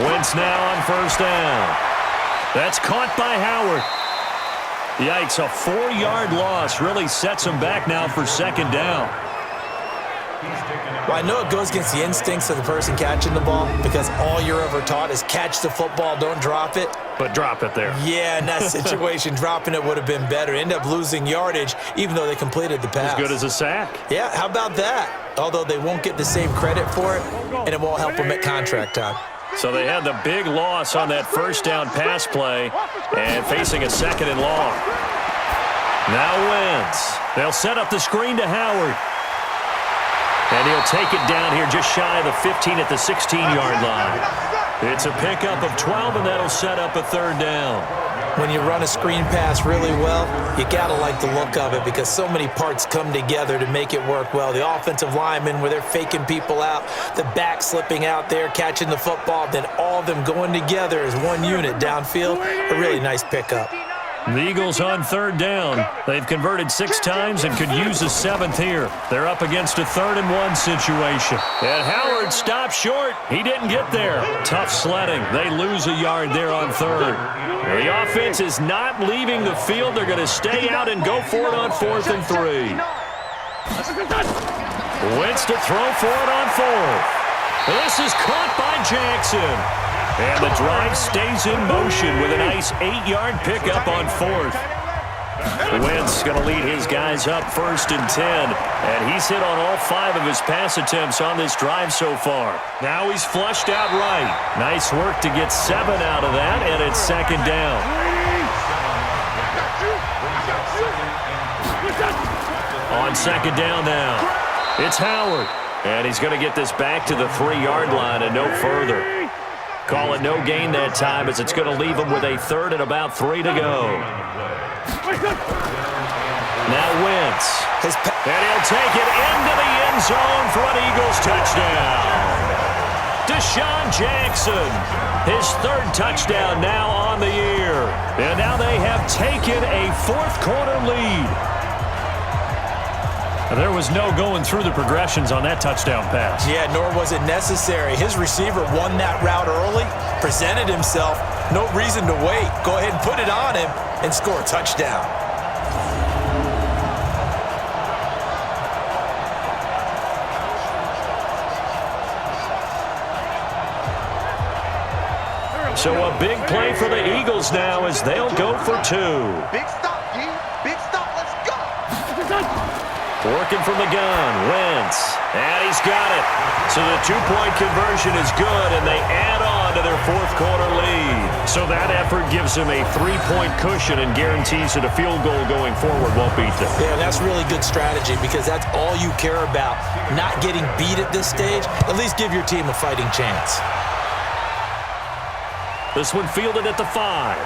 Wentz now on first down. That's caught by Howard. Yikes, a 4-yard loss really sets him back now for second down. Well, I know it goes against the instincts of the person catching the ball because all you're ever taught is catch the football, don't drop it. But drop it there. Yeah, in that situation, dropping it would have been better. End up losing yardage, even though they completed the pass. As good as a sack. Yeah, how about that? Although they won't get the same credit for it, and it won't help them at contract time. So they had the big loss on that first down pass play and facing a second and long. Now Wentz. They'll set up the screen to Howard. And he'll take it down here just shy of the 15 at the 16-yard line. It's a pickup of 12, and that'll set up a third down. When you run a screen pass really well, you got to like the look of it because so many parts come together to make it work well. The offensive linemen, where they're faking people out, the back slipping out there, catching the football, then all of them going together as one unit downfield. A really nice pickup. The Eagles on third down. They've converted 6 times and could use a 7th here. They're up against a 3rd and 1 situation. And Howard stopped short. He didn't get there. Tough sledding. They lose a yard there on 3rd. The offense is not leaving the field. They're going to stay out and go for it on 4th and 3. Wentz to throw for it on 4th. This is caught by Jackson. And the drive stays in motion with a nice 8-yard pickup on 4th. Wentz going to lead his guys up 1st and 10. And he's hit on all 5 of his pass attempts on this drive so far. Now he's flushed out right. Nice work to get 7 out of that, and it's 2nd down. On 2nd down now, it's Howard. And he's going to get this back to the 3-yard line and no further. Call it no gain that time as it's going to leave him with a 3rd and about 3 to go. Now Wentz. And he'll take it into the end zone for an Eagles touchdown. Deshaun Jackson, his 3rd touchdown now on the year. And now they have taken a 4th-quarter lead. There was no going through the progressions on that touchdown pass. Yeah, nor was it necessary. His receiver won that route early, presented himself, no reason to wait. Go ahead and put it on him and score a touchdown. So a big play for the Eagles now as they'll go for 2. Big stop, G. Big stop. Let's go. Working from the gun, Wentz. And he's got it. So the 2-point conversion is good, and they add on to their 4th-quarter lead. So that effort gives them a 3-point cushion and guarantees that a field goal going forward won't beat them. Yeah, that's really good strategy because that's all you care about. Not getting beat at this stage. At least give your team a fighting chance. This one fielded at the 5.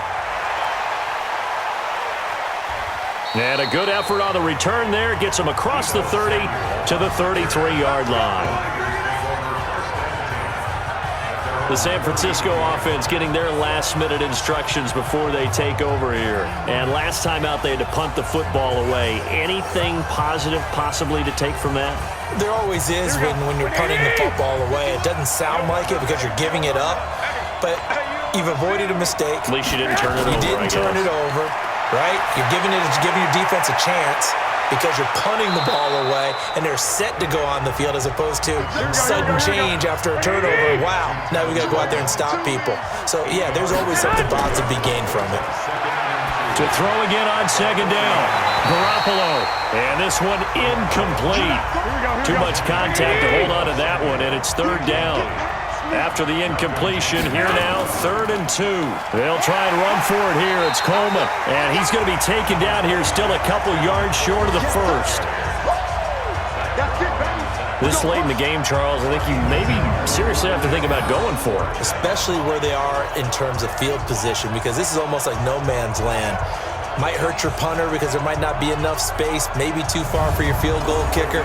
And a good effort on the return there. Gets him across the 30 to the 33-yard line. The San Francisco offense getting their last-minute instructions before they take over here. And last time out, they had to punt the football away. Anything positive possibly to take from that? There always is when you're punting the football away. It doesn't sound like it because you're giving it up. But you've avoided a mistake. At least you didn't turn it over. You didn't turn it over. Right? You're giving your defense a chance because you're punting the ball away, and they're set to go on the field as opposed to sudden change after a turnover. Wow, now we got to go out there and stop people. So, yeah, there's always something positive to be gained from it. To throw again on 2nd down, Garoppolo. And this one incomplete. Too much contact to hold on to that one, and it's 3rd down. After the incompletion, here now, 3rd and 2. They'll try and run for it here. It's Coleman, and he's going to be taken down here still a couple yards short of the 1st. This late in the game, Charles, I think you maybe seriously have to think about going for it. Especially where they are in terms of field position, because this is almost like no man's land. Might hurt your punter because there might not be enough space, maybe too far for your field goal kicker.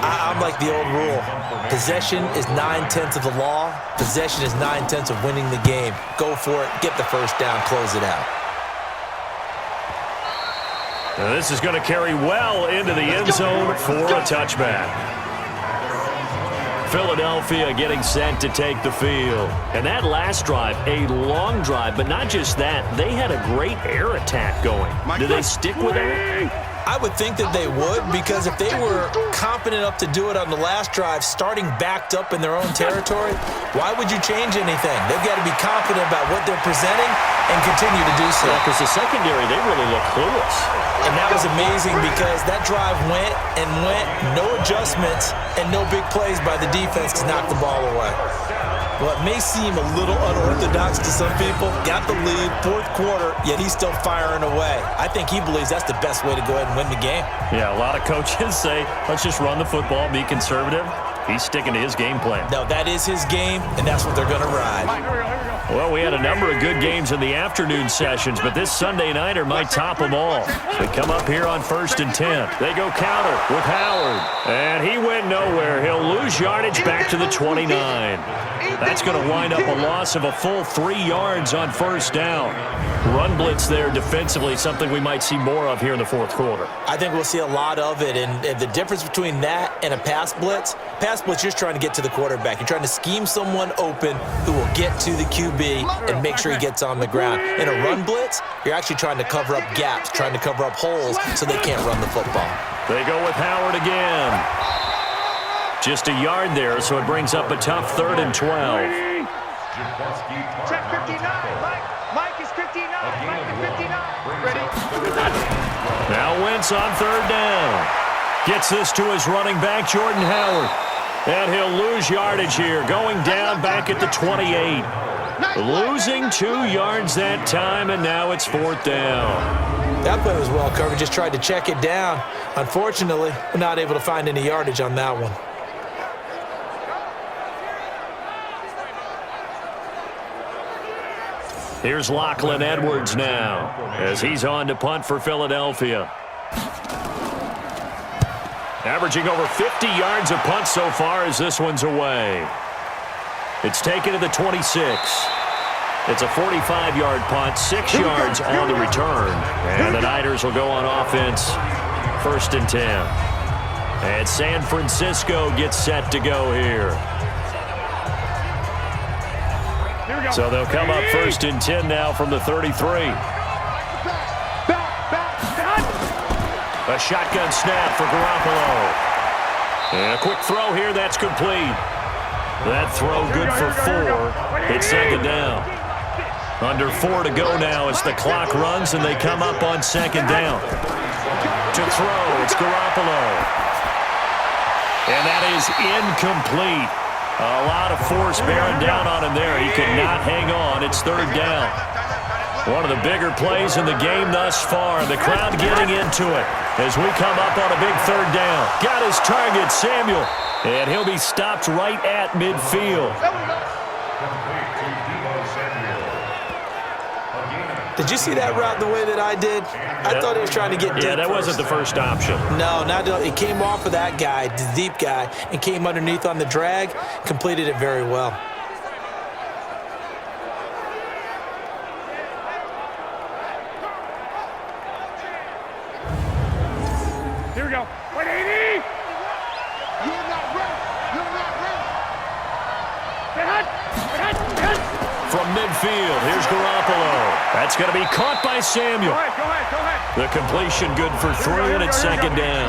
I'm like the old rule. Possession is 9/10 of the law. Possession is 9/10 of winning the game. Go for it. Get the 1st down. Close it out. Now this is going to carry well into the end zone for a touchback. Philadelphia getting set to take the field. And that last drive, a long drive, but not just that. They had a great air attack going. Do they stick with that? I would think that they would, because if they were confident enough to do it on the last drive, starting backed up in their own territory, why would you change anything? They've got to be confident about what they're presenting and continue to do so. Yeah, because the secondary, they really look clueless. And that was amazing because that drive went and went, no adjustments, and no big plays by the defense to knock the ball away. Well, it may seem a little unorthodox to some people. Got the lead, fourth quarter, yet he's still firing away. I think he believes that's the best way to go ahead and win the game. Yeah, a lot of coaches say, let's just run the football, be conservative. He's sticking to his game plan. No, that is his game, and that's what they're going to ride. Well, we had a number of good games in the afternoon sessions, but this Sunday nighter might top them all. They come up here on 1st and 10. They go counter with Howard, and he went nowhere. He'll lose yardage back to the 29. That's going to wind up a loss of a full 3 yards on 1st down. Run blitz there defensively, something we might see more of here in the fourth quarter. I think we'll see a lot of it, and the difference between that and a pass blitz, you're just trying to get to the quarterback. You're trying to scheme someone open who will get to the QB and make sure he gets on the ground. In a run blitz, you're actually trying to cover up gaps, trying to cover up holes so they can't run the football. They go with Howard again. Just a yard there, so it brings up a tough 3rd and 12. Check 59. Mike is 59. Mike is 59. Ready? Now Wentz on 3rd down. Gets this to his running back, Jordan Howard. And he'll lose yardage here, going down back at the 28. Losing 2 yards that time, and now it's 4th down. That play was well covered, just tried to check it down. Unfortunately, we're not able to find any yardage on that one. Here's Lachlan Edwards now, as he's on to punt for Philadelphia. Averaging over 50 yards a punt so far as this one's away. It's taken to the 26. It's a 45-yard punt, 6 yards on the return. And the Niners will go on offense, 1st and 10. And San Francisco gets set to go here. So they'll come up 1st and 10 now from the 33. A shotgun snap for Garoppolo. And a quick throw here, that's complete. That throw good for 4. It's 2nd down. Under 4 to go now as the clock runs and they come up on 2nd down. To throw, it's Garoppolo. And that is incomplete. A lot of force bearing down on him there. He could not hang on. It's 3rd down. One of the bigger plays in the game thus far. The crowd getting into it as we come up on a big 3rd down. Got his target, Samuel. And he'll be stopped right at midfield. Did you see that route the way that I did? I thought he was trying to get deep. Yeah, that wasn't the first option. No, not it came off of that guy, the deep guy, and came underneath on the drag, completed it very well. Here we go. 180! You're not ready. You're not ready. Get hot! Get hot! Get hot! From midfield, here's Garoppolo. That's going to be caught by Samuel. Go ahead. The completion good for 3, and it's 2nd down.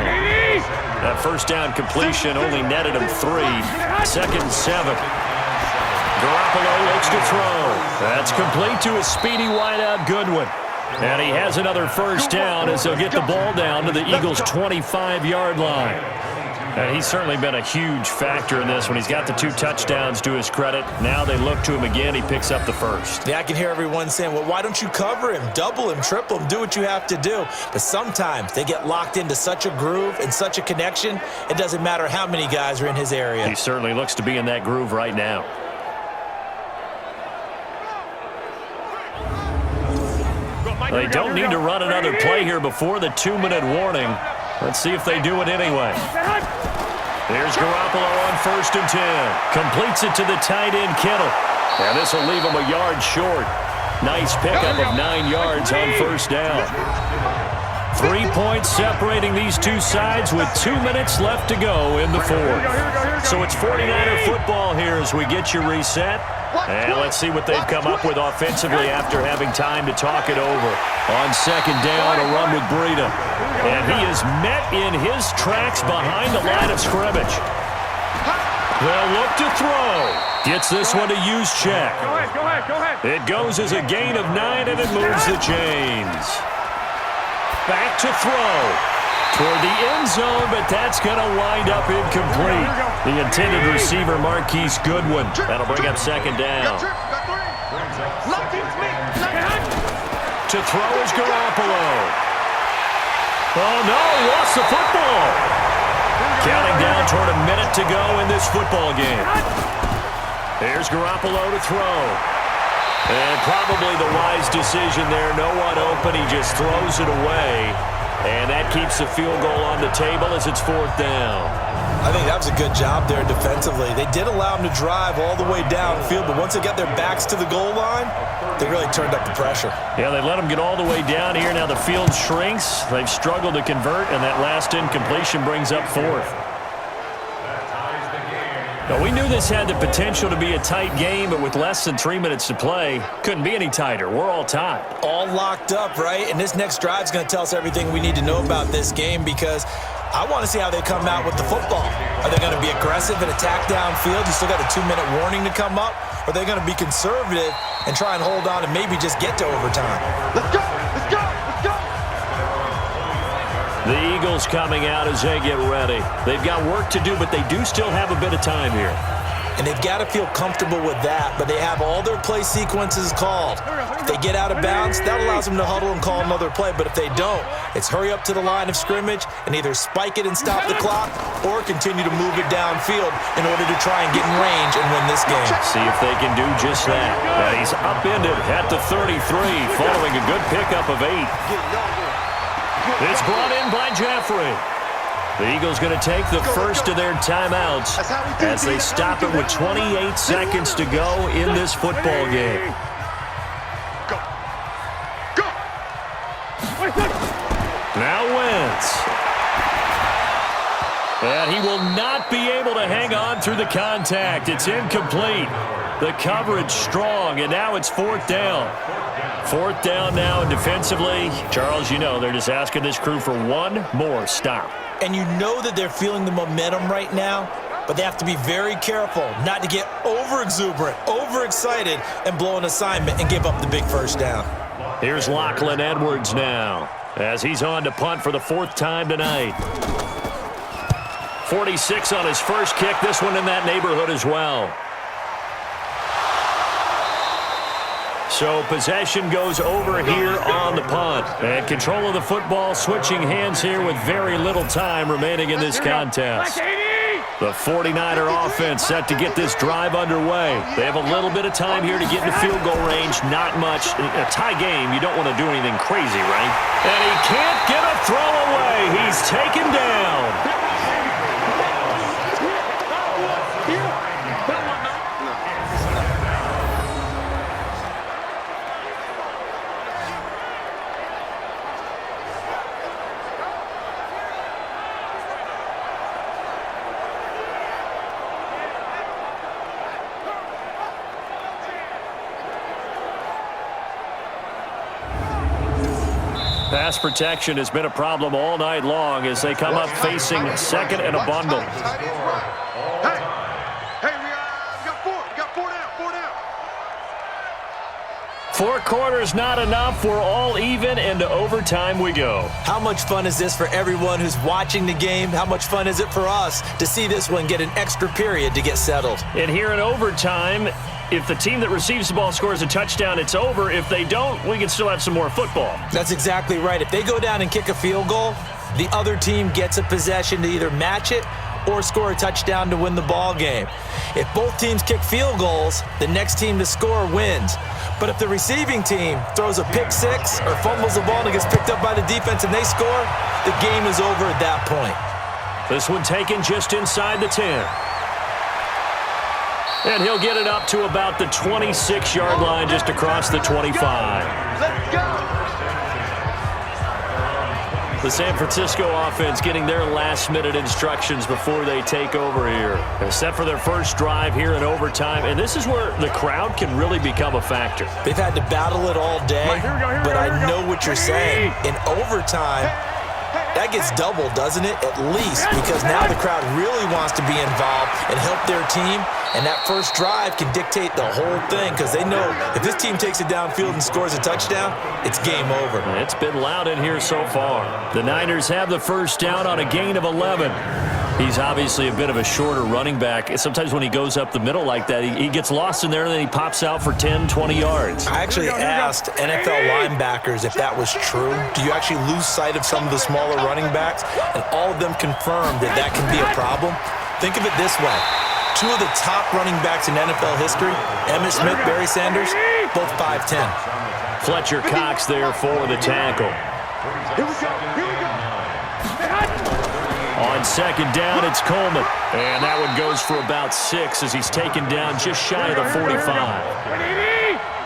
That 1st down completion only netted him 3. 2nd and 7. Garoppolo looks to throw. That's complete to his speedy wideout Goodwin. And he has another 1st down as he'll get the ball down to the Eagles' 25-yard line. And he's certainly been a huge factor in this when he's got the 2 touchdowns to his credit. Now they look to him again. He picks up the 1st. Yeah, I can hear everyone saying, well, why don't you cover him, double him, triple him, do what you have to do. But sometimes they get locked into such a groove and such a connection, it doesn't matter how many guys are in his area. He certainly looks to be in that groove right now. They don't need to run another play here before the 2-minute warning. Let's see if they do it anyway. Here's Garoppolo on 1st and 10. Completes it to the tight end, Kittle. And this will leave him a yard short. Nice pickup of 9 yards on 1st down. 3 points separating these two sides with 2 minutes left to go in the fourth. So it's 49er football here as we get you reset. And let's see what they've come up with offensively after having time to talk it over. On second down, a run with Breida. And he is met in his tracks behind the line of scrimmage. They'll look to throw. Gets this one to use check. Go ahead. It goes as a gain of 9, and it moves the chains. Back to throw. Toward the end zone, but that's going to wind up incomplete. The intended receiver, Marquise Goodwin. That'll bring up second down. To throw is Garoppolo. Oh, no, lost the football. Counting down toward a minute to go in this football game. Here's Garoppolo to throw. And probably the wise decision there. No one open. He just throws it away. And that keeps the field goal on the table as it's fourth down. I think that was a good job there defensively. They did allow them to drive all the way downfield, but once they got their backs to the goal line, they really turned up the pressure. Yeah, they let them get all the way down here. Now the field shrinks. They've struggled to convert, and that last incompletion brings up fourth. Now, we knew this had the potential to be a tight game, but with less than 3 minutes to play, couldn't be any tighter. We're all tied. All locked up, right? And this next drive is going to tell us everything we need to know about this game because I want to see how they come out with the football. Are they going to be aggressive and attack downfield? You still got a 2-minute warning to come up? Or are they going to be conservative and try and hold on and maybe just get to overtime? Let's go! The Eagles coming out as they get ready. They've got work to do, but they do still have a bit of time here. And they've got to feel comfortable with that, but they have all their play sequences called. If they get out of bounds, that allows them to huddle and call another play, but if they don't, it's hurry up to the line of scrimmage and either spike it and stop the clock or continue to move it downfield in order to try and get in range and win this game. See if they can do just that. And he's upended at the 33 following a good pickup of 8. It's brought in by Jeffrey. The Eagles going to take the first of their timeouts as they stop it with 28 seconds to go in this football game. Now Wentz. And he will not be able to hang on through the contact. It's incomplete. The coverage strong, and now it's fourth down. Fourth down now, and defensively, Charles, you know, they're just asking this crew for one more stop. And you know that they're feeling the momentum right now, but they have to be very careful not to get over-exuberant, overexcited, and blow an assignment and give up the big first down. Here's Lachlan Edwards now as he's on to punt for the fourth time tonight. 46 on his first kick, this one in that neighborhood as well. So possession goes over here on the punt. And control of the football switching hands here with very little time remaining in this contest. The 49er offense set to get this drive underway. They have a little bit of time here to get into field goal range. Not much. In a tie game, you don't want to do anything crazy, right? And he can't get a throw away. He's taken down. Pass protection has been a problem all night long as they come up facing second and a bundle. Hey, we got four down. 4 quarters not enough. We're all even, and to overtime we go. How much fun is this for everyone who's watching the game? How much fun is it for us to see this one get an extra period to get settled? And here in overtime, if the team that receives the ball scores a touchdown, it's over. If they don't, we can still have some more football. That's exactly right. If they go down and kick a field goal, the other team gets a possession to either match it or score a touchdown to win the ball game. If both teams kick field goals, the next team to score wins. But if the receiving team throws a pick six or fumbles the ball and it gets picked up by the defense and they score, the game is over at that point. This one taken just inside the 10. And he'll get it up to about the 26-yard line, just across the 25. Let's go. The San Francisco offense getting their last-minute instructions before they take over here. They're set for their first drive here in overtime, and this is where the crowd can really become a factor. They've had to battle it all day, but I know what you're saying. In overtime, that gets doubled, doesn't it? At least, because now the crowd really wants to be involved and help their team, and that first drive can dictate the whole thing because they know if this team takes it downfield and scores a touchdown, it's game over. It's been loud in here so far. The Niners have the first down on a gain of 11. He's obviously a bit of a shorter running back. Sometimes when he goes up the middle like that, he gets lost in there, and then he pops out for 10, 20 yards. I actually asked NFL linebackers if that was true. Do you actually lose sight of some of the smaller running backs? And all of them confirmed that that can be a problem. Think of it this way. Two of the top running backs in NFL history, Emmitt Smith, Barry Sanders, both 5'10". Fletcher Cox there for the tackle. Here we go. Here we go. On second down, it's Coleman. And that one goes for about 6 as he's taken down just shy of the 45.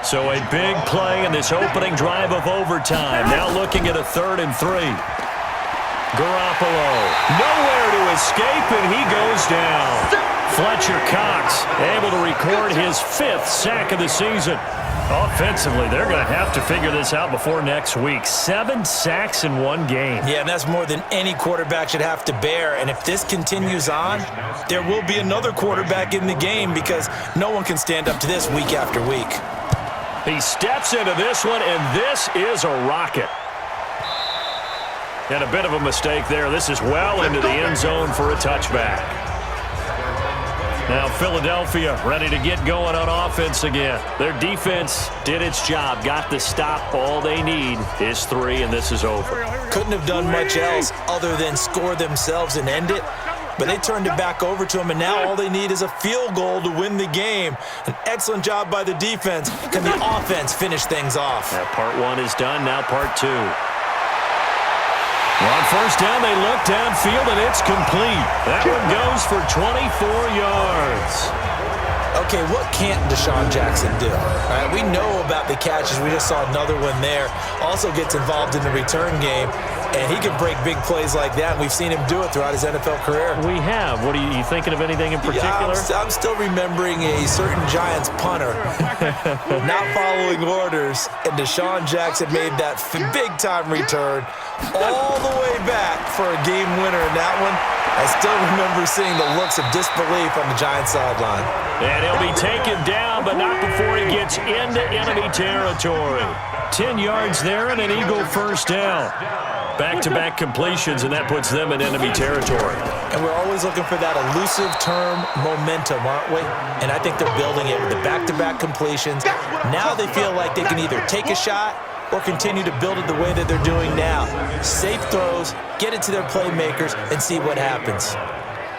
So a big play in this opening drive of overtime. Now looking at a 3rd and 3. Garoppolo, nowhere to escape, and he goes down. Fletcher Cox able to record his 5th sack of the season. Offensively, they're going to have to figure this out before next week. 7 sacks in one game. Yeah, and that's more than any quarterback should have to bear. And if this continues on, there will be another quarterback in the game because no one can stand up to this week after week. He steps into this one, and this is a rocket. And a bit of a mistake there. This is well into the end zone for a touchback. Now Philadelphia ready to get going on offense again. Their defense did its job, got the stop. All they need is 3, and this is over. Couldn't have done much else other than score themselves and end it, but they turned it back over to them, and now all they need is a field goal to win the game. An excellent job by the defense. Can the offense finish things off? Now part 1 is done, now part 2. On first down, they look downfield, and it's complete. That one goes for 24 yards. Okay, what can't Deshaun Jackson do? All right, we know about the catches. We just saw another one there. Also gets involved in the return game, and he can break big plays like that, and we've seen him do it throughout his NFL career. We have. What are you thinking of anything in particular? Yeah, I'm still remembering a certain Giants punter not following orders, and Deshaun Jackson made that big-time return all the way back for a game winner in that one. I still remember seeing the looks of disbelief on the Giants sideline. And he'll be taken down, but not before he gets into enemy territory. 10 yards there and an Eagle first down. Back-to-back completions, and that puts them in enemy territory. And we're always looking for that elusive term momentum, aren't we? And I think they're building it with the back-to-back completions. Now they feel like they can either take a shot or continue to build it the way that they're doing now. Safe throws, get it to their playmakers, and see what happens.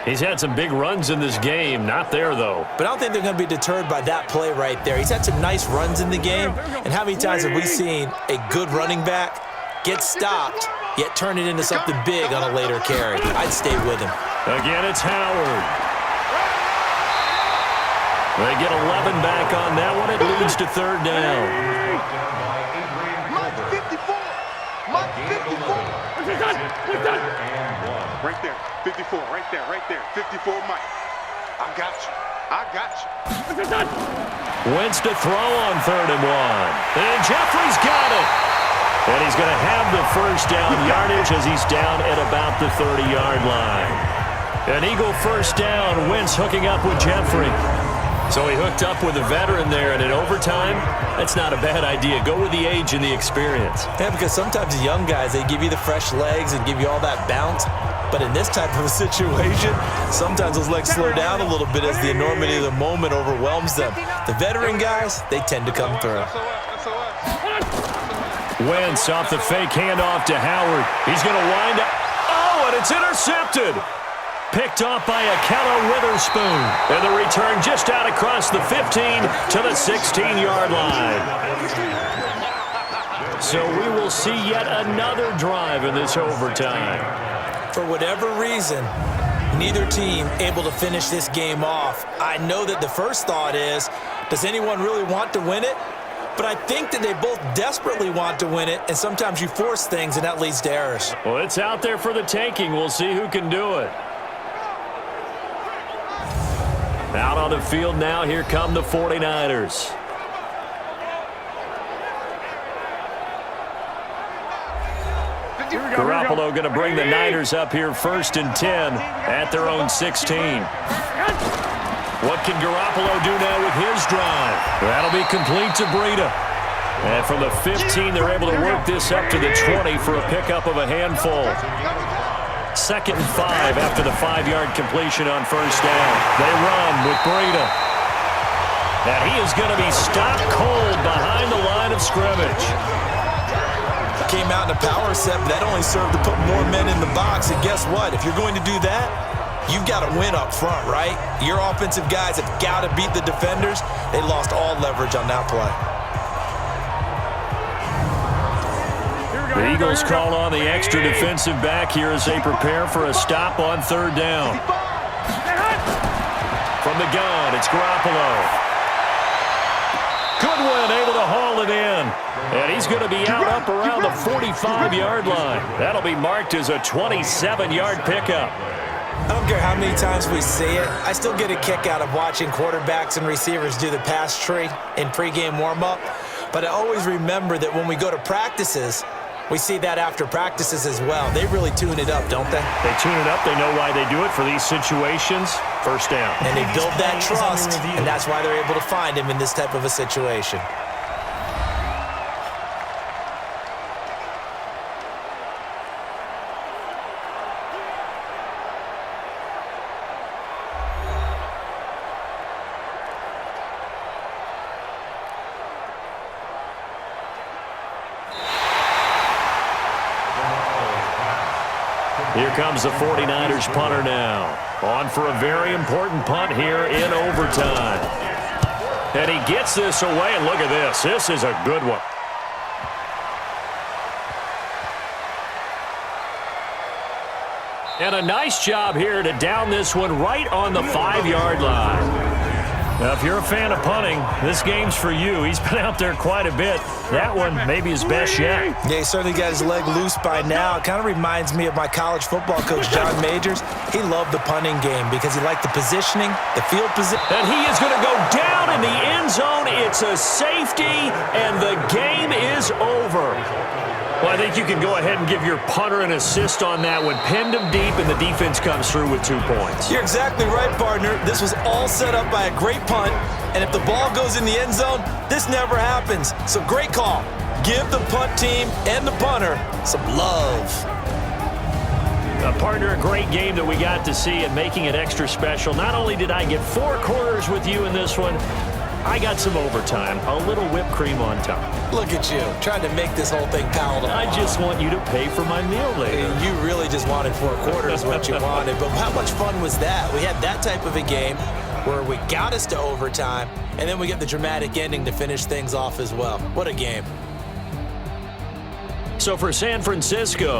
He's had some big runs in this game. Not there, though. But I don't think they're going to be deterred by that play right there. He's had some nice runs in the game. And how many times have we seen a good running back get stopped, yet turn it into something big on a later carry? I'd stay with him. Again, it's Howard. They get 11 back on that one. It leads to 3rd down. Right there, 54, right there, 54, Mike. I got you. Wentz to throw on 3rd and 1. And Jeffrey's got it. And he's going to have the first down yardage as he's down at about the 30-yard line. An Eagle first down. Wentz hooking up with Jeffrey. So he hooked up with a veteran there, and in overtime, that's not a bad idea. Go with the age and the experience. Yeah, because sometimes the young guys, they give you the fresh legs and give you all that bounce. But in this type of a situation, sometimes those legs slow down a little bit as the enormity of the moment overwhelms them. The veteran guys, they tend to come through. Wentz off the fake handoff to Howard. He's going to wind up. Oh, and it's intercepted. Picked off by Akello Witherspoon. And the return just out across the 15 to the 16-yard line. So we will see yet another drive in this overtime. For whatever reason, neither team able to finish this game off. I know that the first thought is, does anyone really want to win it? but I think that they both desperately want to win it, and sometimes you force things, and that leads to errors. Well, it's out there for the taking. We'll see who can do it. Out on the field now, here come the 49ers. Garoppolo going to bring the Niners up here 1st and 10 at their own 16. What can Garoppolo do now with his drive? That'll be complete to Breida. And from the 15, they're able to work this up to the 20 for a pickup of a handful. 2nd and 5 after the 5-yard completion on 1st down. They run with Breida. And he is going to be stopped cold behind the line of scrimmage. Came out in a power set, but that only served to put more men in the box. And guess what? If you're going to do that, you've got to win up front, right? Your offensive guys have got to beat the defenders. They lost all leverage on that play. The Eagles call on the extra defensive back here as they prepare for a stop on 3rd down. From the gun, it's Garoppolo. Goodwin able to haul it in. And he's going to be out up around the 45-yard line. That'll be marked as a 27-yard pickup. I don't care how many times we see it. I still get a kick out of watching quarterbacks and receivers do the pass tree in pregame warm-up. But I always remember that when we go to practices, we see that after practices as well. They really tune it up, don't they? They tune it up. They know why they do it for these situations. 1st down. And they build that trust, and that's why they're able to find him in this type of a situation. Here comes the 49ers punter now. On for a very important punt here in overtime. And he gets this away, and look at this. This is a good one. And a nice job here to down this one right on the 5-yard line. Now, if you're a fan of punting, this game's for you. He's been out there quite a bit. That one may be his best yet. Yeah, he certainly got his leg loose by now. It kind of reminds me of my college football coach, John Majors. He loved the punting game because he liked the positioning, the field position. And he is going to go down in the end zone. It's a safety, and the game is over. Well, I think you can go ahead and give your punter an assist on that one. Pinned him deep, and the defense comes through with 2 points. You're exactly right, partner. This was all set up by a great punt, and if the ball goes in the end zone, this never happens. So great call. Give the punt team and the punter some love. Partner, a great game that we got to see and making it extra special. Not only did I get 4 quarters with you in this one, I got some overtime, a little whipped cream on top. Look at you, trying to make this whole thing palatable. I just want you to pay for my meal later. You really just wanted 4 quarters, what you wanted. But how much fun was that? We had that type of a game where we got us to overtime, and then we get the dramatic ending to finish things off as well. What a game. So for San Francisco,